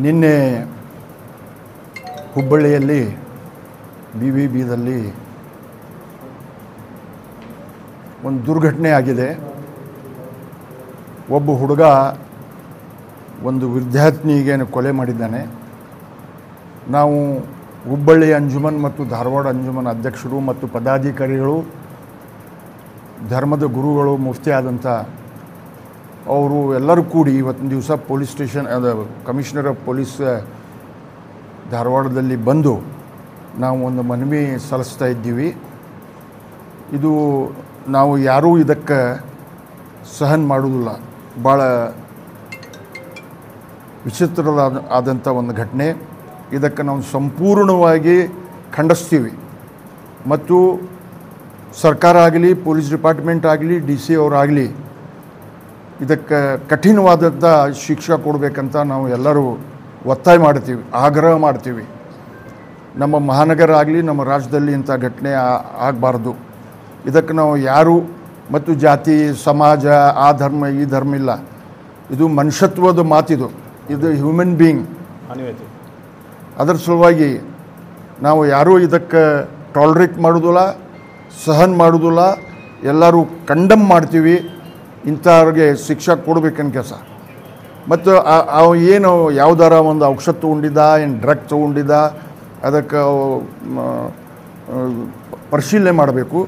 ನಿನ್ನೆ ಹುಬ್ಬಳ್ಳಿಯಲ್ಲಿ BVBದಲ್ಲಿ ಒಂದು ದುರ್ಘಟನೆ ಆಗಿದೆ. ಒಬ್ಬ ಹುಡುಗ ಒಂದು ವಿದ್ಯಾರ್ಥಿನಿಗೆ ಕೊಲೆ ಮಾಡಿದ್ದಾನೆ. ನಾವು ಹುಬ್ಬಳ್ಳಿ ಅಂಜುಮನ್ ಮತ್ತು ಧಾರವಾಡ ಅಂಜುಮನ್ ಅಧ್ಯಕ್ಷರು ಮತ್ತು ಪದಾಧಿಕಾರಿಗಳು, ಧರ್ಮದ ಗುರುಗಳು, ಮುಫ್ತಿ ಆದಂಥ ಅವರು ಎಲ್ಲರೂ ಕೂಡಿ ಇವತ್ತಿನ ದಿವಸ police station commissioner of police ಧಾರವಾಡದಲ್ಲಿ ಬಂದು ನಾವು ಒಂದು ಮನವಿ ಸಲ್ಲಿಸ್ತಾ ಇದ್ದೀವಿ. ಇದು ನಾವು ಯಾರೂ ಇದಕ್ಕೆ ಸಹನ್ ಮಾಡುವುದಿಲ್ಲ. ಭಾಳ ವಿಚಿತ್ರವಾದಂಥ ಒಂದು ಘಟನೆ. ಇದಕ್ಕೆ ನಾವು ಸಂಪೂರ್ಣವಾಗಿ ಖಂಡಿಸ್ತೀವಿ ಮತ್ತು ಸರ್ಕಾರ ಆಗಲಿ, ಪೊಲೀಸ್ ಡಿಪಾರ್ಟ್ಮೆಂಟ್ ಆಗಲಿ, DC ಅವರಾಗಲಿ ಇದಕ್ಕೆ ಕಠಿಣವಾದಂಥ ಶಿಕ್ಷೆ ಕೊಡಬೇಕಂತ ನಾವು ಎಲ್ಲರೂ ಒತ್ತಾಯ ಮಾಡ್ತೀವಿ, ಆಗ್ರಹ ಮಾಡ್ತೀವಿ. ನಮ್ಮ ಮಹಾನಗರ ಆಗಲಿ, ನಮ್ಮ ರಾಜ್ಯದಲ್ಲಿ ಇಂಥ ಘಟನೆ ಆಗಬಾರ್ದು. ಇದಕ್ಕೆ ನಾವು ಯಾರು ಮತ್ತು ಜಾತಿ, ಸಮಾಜ, ಆ ಧರ್ಮ ಈ ಧರ್ಮ ಇಲ್ಲ. ಇದು ಮನುಷ್ಯತ್ವದ ಮಾತಿದು, ಇದು ಹ್ಯೂಮನ್ ಬೀಯಿಂಗ್. ಅದರ ಸಲುವಾಗಿ ನಾವು ಯಾರೂ ಇದಕ್ಕೆ ಟಾಲರೇಟ್ ಮಾಡೋದಿಲ್ಲ, ಸಹನ್ ಮಾಡೋದಿಲ್ಲ. ಎಲ್ಲರೂ ಕಂಡಮ್ ಮಾಡ್ತೀವಿ. ಇಂಥವ್ರಿಗೆ ಶಿಕ್ಷೆ ಕೊಡ್ಬೇಕನ್ನ ಕೆಲಸ. ಮತ್ತು ಅವು ಏನು ಯಾವುದಾರ ಒಂದು ಔಷಧ ತೊಗೊಂಡಿದ್ದ, ಏನು ಡ್ರಗ್ ತೊಗೊಂಡಿದ್ದ, ಅದಕ್ಕೆ ಪರಿಶೀಲನೆ ಮಾಡಬೇಕು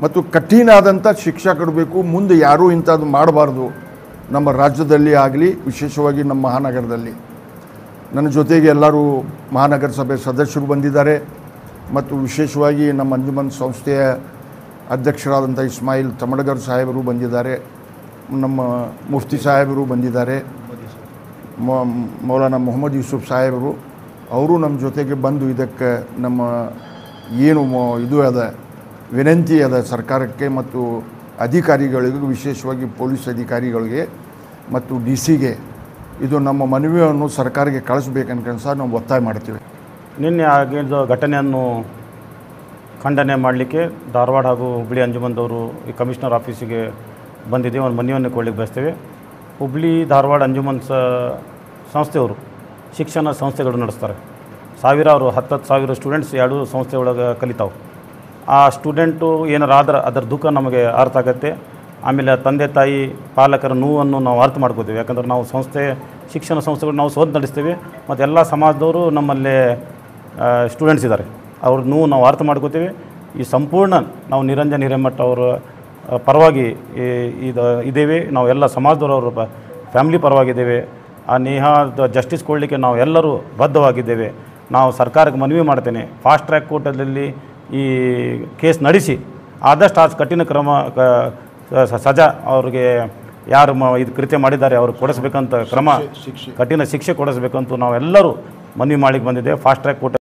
ಮತ್ತು ಕಠಿಣ ಆದಂಥ ಶಿಕ್ಷೆ ಕೊಡಬೇಕು. ಮುಂದೆ ಯಾರೂ ಇಂಥದ್ದು ಮಾಡಬಾರ್ದು ನಮ್ಮ ರಾಜ್ಯದಲ್ಲಿ ಆಗಲಿ, ವಿಶೇಷವಾಗಿ ನಮ್ಮ ಮಹಾನಗರದಲ್ಲಿ. ನನ್ನ ಜೊತೆಗೆ ಎಲ್ಲರೂ ಮಹಾನಗರ ಸಭೆ ಸದಸ್ಯರು ಬಂದಿದ್ದಾರೆ ಮತ್ತು ವಿಶೇಷವಾಗಿ ನಮ್ಮ ಅಂಜುಮನ್ ಸಂಸ್ಥೆಯ ಅಧ್ಯಕ್ಷರಾದಂಥ ಇಸ್ಮಾಯಿಲ್ ತಮಡಗರ್ ಸಾಹೇಬರು ಬಂದಿದ್ದಾರೆ, ನಮ್ಮ ಮುಫ್ತಿ ಸಾಹೇಬರು ಬಂದಿದ್ದಾರೆ, ಮೌಲಾನಾ ಮೊಹಮ್ಮದ್ ಯೂಸುಫ್ ಸಾಹೇಬರು ಅವರು ನಮ್ಮ ಜೊತೆಗೆ ಬಂದು ಇದಕ್ಕೆ ನಮ್ಮ ಏನು ಇದು ಅದ ವಿನಂತಿ ಅದ ಸರ್ಕಾರಕ್ಕೆ ಮತ್ತು ಅಧಿಕಾರಿಗಳಿಗೂ, ವಿಶೇಷವಾಗಿ ಪೊಲೀಸ್ ಅಧಿಕಾರಿಗಳಿಗೆ ಮತ್ತು DCಗೆ ಇದು ನಮ್ಮ ಮನವಿಯನ್ನು ಸರ್ಕಾರಕ್ಕೆ ಕಳಿಸ್ಬೇಕನ್ಕಂತ ನಾವು ಒತ್ತಾಯ ಮಾಡ್ತೀವಿ. ನಿನ್ನೆ ಆಗಿದ್ದ ಘಟನೆಯನ್ನು ಖಂಡನೆ ಮಾಡಲಿಕ್ಕೆ ಧಾರವಾಡ ಹಾಗೂ ಹುಬ್ಬಳ್ಳಿ ಅಂಜುಮನ್ದವರು ಈ ಕಮಿಷನರ್ ಆಫೀಸಿಗೆ ಬಂದಿದ್ದೀವಿ. ಒಂದು ಮನವಿಯನ್ನು ಕೊಡಲಿಕ್ಕೆ ಬಯಸ್ತೇವೆ. ಹುಬ್ಬಳ್ಳಿ ಧಾರವಾಡ ಅಂಜುಮನ್ ಸಂಸ್ಥೆಯವರು ಶಿಕ್ಷಣ ಸಂಸ್ಥೆಗಳು ನಡೆಸ್ತಾರೆ. ಸಾವಿರಾರು 10,000 ಸ್ಟೂಡೆಂಟ್ಸ್ ಎರಡು ಸಂಸ್ಥೆ ಒಳಗೆ ಕಲಿತಾವೆ. ಆ ಸ್ಟೂಡೆಂಟು ಏನಾರಾದ್ರೆ ಅದರ ದುಃಖ ನಮಗೆ ಅರ್ಥ ಆಗುತ್ತೆ. ಆಮೇಲೆ ತಂದೆ ತಾಯಿ ಪಾಲಕರ ನೋವನ್ನು ನಾವು ಅರ್ಥ ಮಾಡ್ಕೋತೀವಿ. ಯಾಕಂದ್ರೆ ನಾವು ಶಿಕ್ಷಣ ಸಂಸ್ಥೆಗಳು ನಾವು ಶೋಧ ನಡೆಸ್ತೀವಿ ಮತ್ತು ಎಲ್ಲ ಸಮಾಜದವರು ನಮ್ಮಲ್ಲಿ ಸ್ಟೂಡೆಂಟ್ಸ್ ಇದ್ದಾರೆ. ಅವ್ರ ನೋವು ನಾವು ಅರ್ಥ ಮಾಡ್ಕೋತೀವಿ. ಈ ಸಂಪೂರ್ಣ ನಾವು ನಿರಂಜನ್ ಹಿರೇಮಠ ಅವರ ಪರವಾಗಿ ಇದ್ದೇವೆ. ನಾವು ಎಲ್ಲ ಸಮಾಜದವರು ಅವರ ಫ್ಯಾಮಿಲಿ ಪರವಾಗಿದ್ದೇವೆ. ಆ ನೇಹಾದ ಜಸ್ಟಿಸ್ ಕೊಡಲಿಕ್ಕೆ ನಾವು ಎಲ್ಲರೂ ಬದ್ಧವಾಗಿದ್ದೇವೆ. ನಾವು ಸರ್ಕಾರಕ್ಕೆ ಮನವಿ ಮಾಡ್ತೇನೆ, ಫಾಸ್ಟ್ ಟ್ರ್ಯಾಕ್ ಕೋರ್ಟಲ್ಲಿ ಈ ಕೇಸ್ ನಡೆಸಿ ಆದಷ್ಟು ಆ ಕಠಿಣ ಕ್ರಮ ಸಜಾ ಅವ್ರಿಗೆ ಯಾರು ಇದು ಕೃತ್ಯ ಮಾಡಿದ್ದಾರೆ ಅವ್ರಿಗೆ ಕೊಡಿಸ್ಬೇಕಂತ ಕಠಿಣ ಶಿಕ್ಷೆ ಕೊಡಿಸ್ಬೇಕಂತ ನಾವೆಲ್ಲರೂ ಮನವಿ ಮಾಡಲಿಕ್ಕೆ ಬಂದಿದ್ದೇವೆ. Fast track court